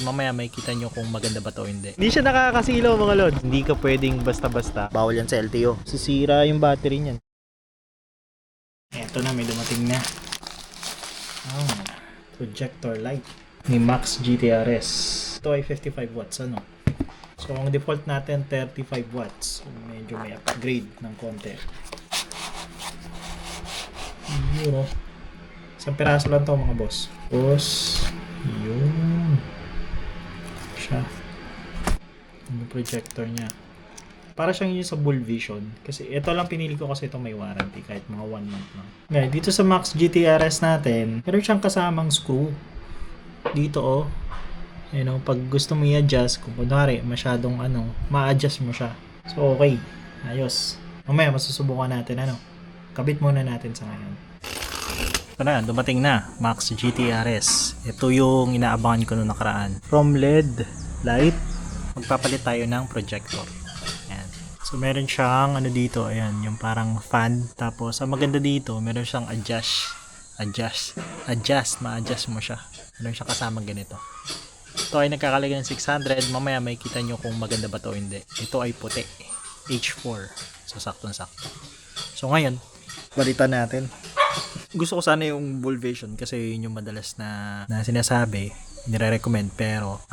mamaya may kita nyo kung maganda ba to o hindi. Hindi siya nakakasilaw mga lods. Hindi ka pwedeng basta-basta. Bawal yan sa LTO. Sisira yung battery niyan. Eto na, may dumating na. Projector light ni Max GTRS. Ito ay 55 watts ano. So ang default natin 35 watts. So medyo may upgrade ng konti. Yun o. Isang piraso lang to mga boss. Boss. Yun. Siya. Yung projector niya. Para siyang yun sa Bull Vision. Kasi ito lang pinili ko kasi ito may warranty kahit mga 1 month lang. Ngayon, dito sa Max GTRS natin, meron siyang kasamang screw. Dito oh. You know, pag gusto mo i-adjust, kung kunwari masyadong ma-adjust mo siya. So okay. Ayos. Mamaya masusubukan natin kabit muna natin sa ngayon. Ito na, dumating na. Max GTRS. Ito yung inaabangan ko noong nakaraan. From LED light, magpapalit tayo ng projector. So meron siyang dito, ayan, yung parang fan. Tapos ang maganda dito, meron siyang ma-adjust mo siya. Meron siyang kasama ganito. Ito ay nagkakalaga ng 600. Mamaya may kita nyo kung maganda ba to o hindi. Ito ay puti, H4. So saktong-sakto. So ngayon, balitan natin. Gusto ko sana yung Bull Vision kasi yun yung madalas na sinasabi, nire-recommend, pero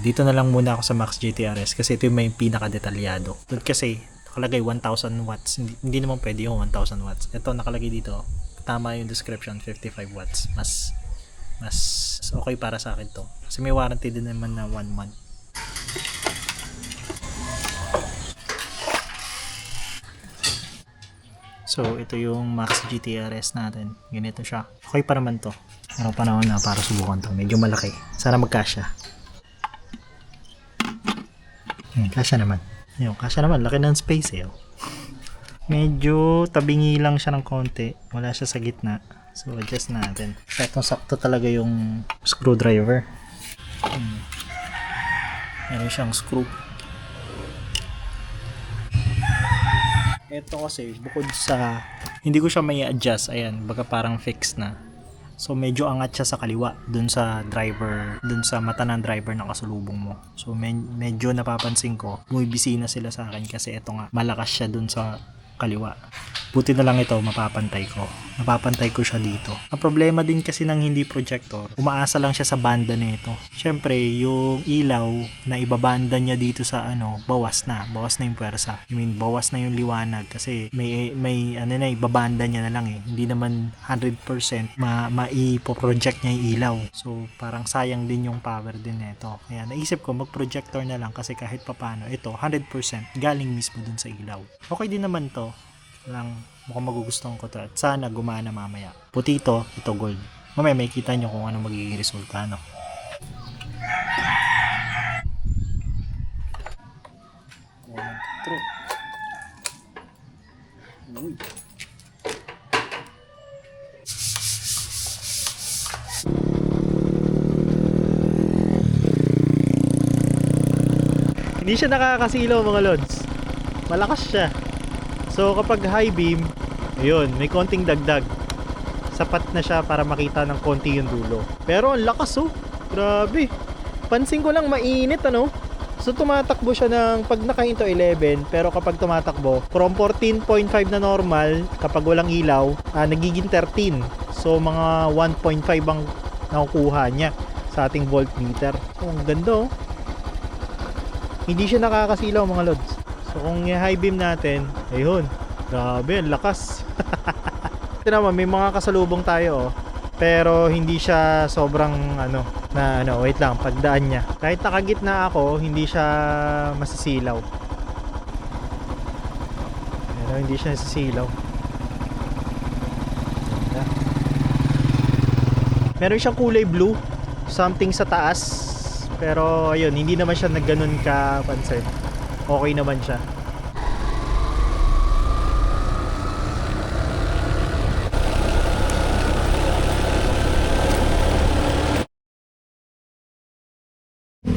dito na lang muna ako sa Max GTRS kasi ito yung may pinaka-detalyado. Doon kasi nakalagay 1000 watts, hindi naman pwede yung 1000 watts. Ito nakalagay dito, tama yung description, 55 watts. Mas okay para sa akin to kasi may warranty din naman na 1 month. So ito yung Max GTRS natin, ganito siya. Okay pa naman to. Ano panahon na para subukan to. Medyo malaki. Sana magkasya. Kasya naman. Ayun, kasya naman. Laki ng space eh. Medyo tabingi lang siya ng konti. Wala siya sa gitna. So adjust natin. Sakto talaga yung screwdriver. Meron siyang screw. Ito kasi bukod sa hindi ko siya may adjust, ayan, baga parang fixed na. So medyo angat siya sa kaliwa dun sa driver, dun sa mata ng driver na kasalubong mo. So medyo napapansin ko, bumibisina sila sa akin kasi ito nga, malakas siya dun sa kaliwa. Buti na lang ito, mapapantay ko siya dito. Ang problema din kasi ng hindi projector, umaasa lang siya sa banda nito. Syempre, yung ilaw na ibabanda niya dito sa bawas na yung puwersa. I mean, bawas na yung liwanag kasi may ibabanda niya na lang eh. Hindi naman 100% maipo-project niya yung ilaw. So, parang sayang din yung power din nito. Kaya naisip ko mag-projector na lang kasi kahit papano, ito 100% galing mismo dun sa ilaw. Okay din naman to. Lang mukhang magugustuhan ko to at sana gumana mamaya. Puti ito gold. Mamaya may kita nyo kung ano magiging resulta True. Uy. Hindi siya nakakasilaw mga lods. Malakas siya. So kapag high beam, ayun, may konting dagdag. Sapat na siya para makita ng konti yung dulo. Pero ang lakas grabe. Pansin ko lang mainit So tumatakbo siya ng pag nakahinto 11, pero kapag tumatakbo from 14.5 na normal, kapag walang ilaw, nagiging 13. So mga 1.5 ang nakukuha niya sa ating voltmeter. Ang ganda Hindi siya nakakasilaw mga lods. So kung i-high beam natin, ayun, grabe, ang lakas. Ito naman, may mga kasalubong tayo pero hindi siya sobrang wait lang, pagdaan niya. Kahit nakagitna ako, hindi siya masisilaw. Pero hindi siya nasisilaw. Meron siyang kulay blue, something sa taas. Pero ayun, hindi naman siya nagganon ka pansin. Okay naman siya.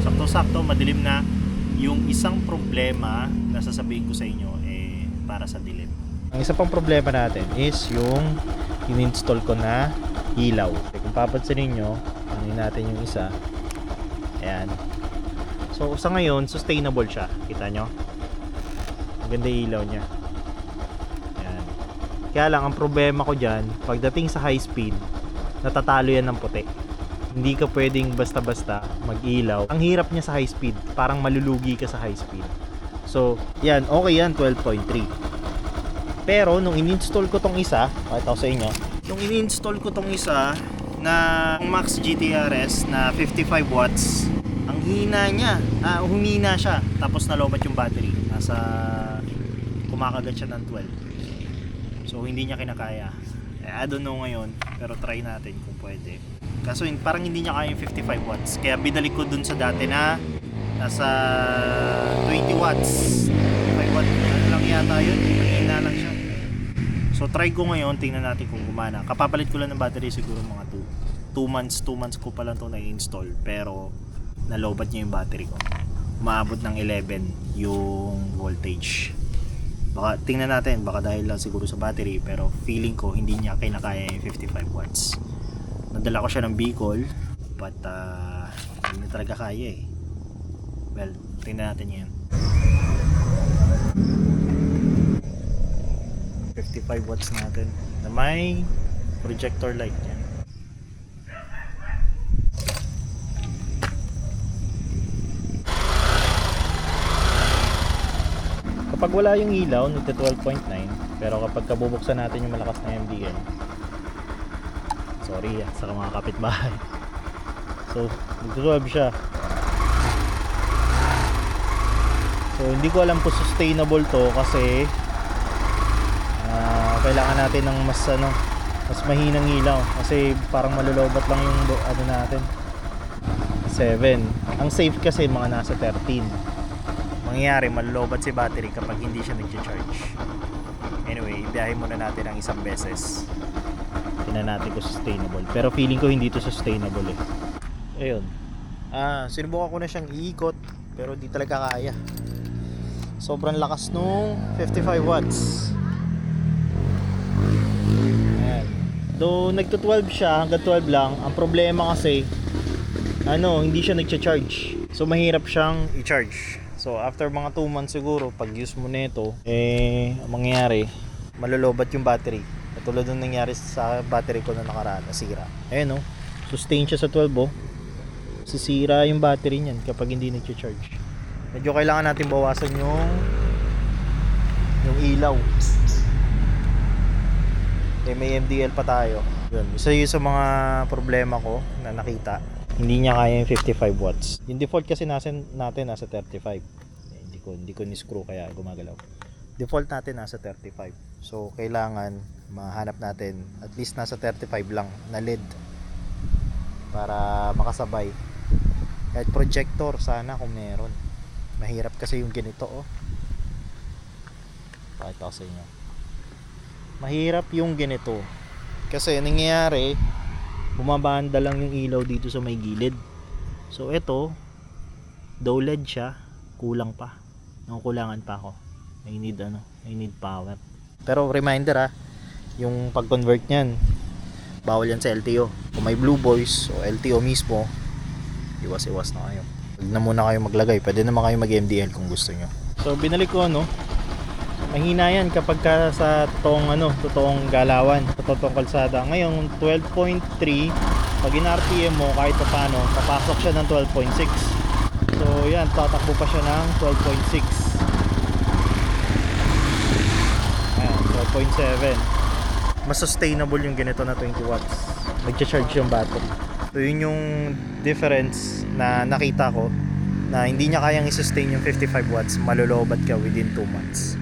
Sakto-sakto, madilim na. Yung isang problema na sasabihin ko sa inyo para sa dilim. Ang isa pang problema natin is yung in-install ko na ilaw. Kung papansin niyo, natin yung isa. Ayan. So sa ngayon, sustainable siya. Kita nyo? Maganda yung ilaw niya. Ayan. Kaya lang, ang problema ko dyan, pagdating sa high speed, natatalo yan ng puti. Hindi ka pwedeng basta-basta mag-ilaw. Ang hirap niya sa high speed, parang malulugi ka sa high speed. So, yan, okay yan, 12.3. Pero, nung in-install ko tong isa, pakita ko sa inyo, nung in-install ko tong isa na Max GTRS na 55 watts, ang hina niya, humina siya, tapos nalobat yung battery. Kumakagat siya ng 12. So, hindi niya kinakaya. I don't know ngayon, pero try natin kung pwede. Kaso parang hindi niya kaya yung 55 watts. Kaya binalik ko dun sa dati na nasa 20 watts. 5 watts lang yata yun. Mahina lang siya. So try ko ngayon, tingnan natin kung gumana. Kapapalit ko lang ng battery siguro mga 2 months. 2 months ko pa lang ito na-install. Pero nalobat niya yung battery ko. Umaabot ng 11 yung voltage. Baka tingnan natin, baka dahil lang siguro sa battery, pero feeling ko hindi niya kinakaya yung 55 watts. Nadala ko siya ng Bicol, but hindi na talaga kaya eh. Well, tingnan natin yan. 55 watts natin na may projector light yan. Kapag wala yung ilaw, nito 12.9, pero kapag kabubuksan natin yung malakas na MDL, sorry sa mga kapitbahay, so nag-12 siya. So hindi ko alam kung sustainable to kasi kailangan natin ng mas mahinang ilaw kasi parang malulobat lang yung natin 7. Ang safe kasi mga nasa 13. Mangyayari malulobat si battery kapag hindi siya nag-charge. Anyway, ibiyahe muna natin ang isang beses. Tingnan natin kung sustainable. Pero feeling ko hindi to sustainable eh. Ayun. Sinubukan ko na siyang iikot pero di talaga kaya. Sobrang lakas nung 55 watts. Ayan. Though nagto-12 siya, hanggang 12 lang. Ang problema kasi hindi siya nagcha-charge. So mahirap siyang i-charge. So after mga 2 months siguro, pag use mo nito, ang mangyayari, malulobat yung battery. Katulad ng nangyari sa battery ko na nakaraan, nasira. Ayun sustain siya sa 12 sisira yung battery niyan kapag hindi nagcha-charge. Medyo kailangan natin bawasan yung ilaw. May MDL pa tayo. Yun, isa yun sa mga problema ko na nakita. Hindi niya kaya yung 55 watts. Yung default kasi natin nasa 35. Hindi ko ni-screw kaya gumagalaw. Default natin nasa 35. So kailangan mahanap natin at least nasa 35 lang na LED para makasabay. Kahit projector sana kung meron. Mahirap kasi yung ganito Pakita ko sa inyo. Mahirap yung ganito. Kasi nangyayari, bumabanda lang yung ilaw dito sa may gilid. So ito, though LED siya, kulang pa. Nakukulangan pa ako. I need power. Pero reminder yung pag-convert niyan, bawal yan sa LTO. Kung may Blue Boys o LTO mismo, iwas-iwas na kayo. Huwag na muna kayo maglagay. Pwede naman kayo mag-MDL kung gusto nyo. So binalik ko mahina yan kapag sa totoong galawan, sa totoong kalsada. Ngayon 12.3, pag in-RPM mo kahit paano, papasok siya ng 12.6. So yan, tatakbo pa siya ng 12.6. Ayan, 12.7. Mas sustainable yung ganito na 20 watts. Nag-charge yung battery. So yun yung difference na nakita ko, na hindi niya kayang i-sustain yung 55 watts. Malulobat ka within 2 months.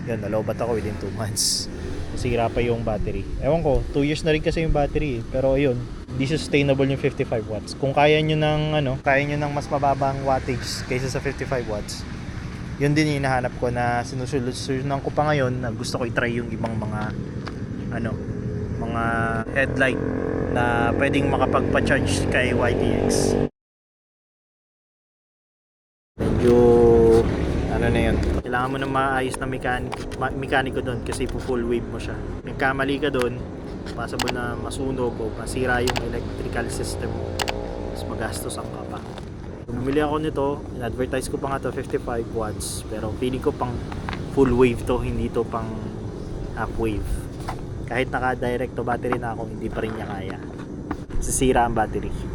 Yan, nalobat ako within 2 months. Nasira pa yung battery. Ewan ko, 2 years na rin kasi yung battery. Pero ayun, hindi sustainable yung 55 watts. Kung kaya nyo ng mas mababang wattage kaysa sa 55 watts, yun din yung hinahanap ko na sinusunod ko pa ngayon, na gusto ko i-try yung ibang mga headlight na pwedeng makapagpa-charge kay YTX. Medyo na yun. Kailangan mo na maayos na mekaniko doon kasi full wave mo siya. Nagkamali ka doon, possible na masunog o masira yung electrical system mo. Mas magastos ang ka pa. Bumili ako nito, in-advertise ko pa nga to 55 watts, pero feeling ko pang full wave to, hindi to pang half wave. Kahit naka direct to battery na ako, hindi pa rin niya kaya. Sisira ang battery.